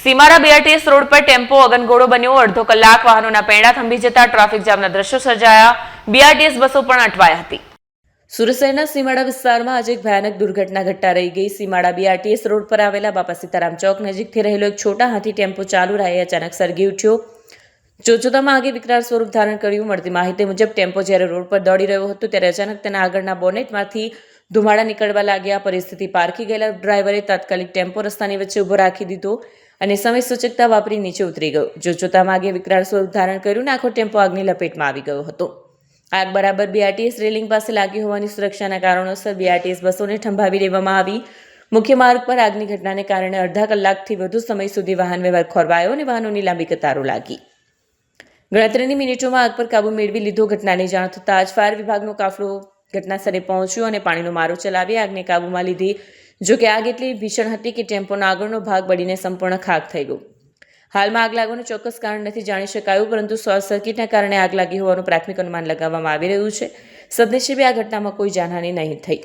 સીમાડા BRTS road પર tempo અગનગોળો બન્યો. અડધો કલાક વાહનોના પૈડા થંભી જતા ટ્રાફિક જામના દ્રશ્યો સર્જાયા. બીઆરટીએસ બસો પણ અટવાઈ હતી. સુરત શહેરના સીમાડા વિસ્તારમાં આજે એક ભયાનક દુર્ઘટના ઘટના રહી ગઈ. સીમાડા બીઆરટીએસ રોડ પર આવેલા બાપા સીતારામ ચોક નજીકથી રહેલો એક છોટા હાથી ટેમ્પો ચાલુ રાહે અચાનક સળગી ઉઠ્યો. જોતજોતામાં આગે વિકરાળ સ્વરૂપ ધારણ કર્યું. મળતી માહિતી મુજબ ટેમ્પો જ્યારે રોડ પર દોડી રહ્યો હતો ત્યારે અચાનક તેના આગળના બોનેટમાંથી ધુમાડા નીકળવા લાગ્યા. પરિસ્થિતિ પારખી ગયેલા ડ્રાઈવરે તાત્કાલિક ટેમ્પો રસ્તાની વચ્ચે ઊભો રાખી દીધો અને સમય સૂચકતા વાપરી નીચે ઉતરી ગયો. જોતજોતામાં આગે વિકરાળ સ્વરૂપ ધારણ કર્યું અને આખો ટેમ્પો આગની લપેટમાં આવી ગયો હતો. આગ બરાબર બીઆરટીએસ રેલિંગ પાસે લાગી હોવાની સુરક્ષાના કારણોસર બીઆરટીએસ બસોને થંભાવી દેવામાં આવી. મુખ્ય માર્ગ પર આગની ઘટનાને કારણે અડધા કલાકથી વધુ સમય સુધી વાહન વ્યવહાર ખોરવાયો અને વાહનોની લાંબી કતારો લાગી. ગણતરીની મિનિટોમાં આગ પર કાબુ મેળવી લીધો. ઘટનાની જાણ થતાં જ ફાયર વિભાગનો કાફલો ઘટનાસ્થળે પહોંચ્યો અને પાણીનો મારો ચલાવી આગને કાબૂમાં લીધી. જોકે આગ એટલી ભીષણ હતી કે ટેમ્પોનો આગળનો ભાગ બળીને સંપૂર્ણ ખાખ થઈ ગયો. હાલમાં આગ લાગવાનું ચોક્કસ કારણ નથી જાણી શકાયું, પરંતુ શોર્ટ સર્કિટના કારણે આગ લાગી હોવાનું પ્રાથમિક અનુમાન લગાવવામાં આવી રહ્યું છે. સદનસીબે આ ઘટનામાં કોઈ જાનહાનિ નહીં થઈ.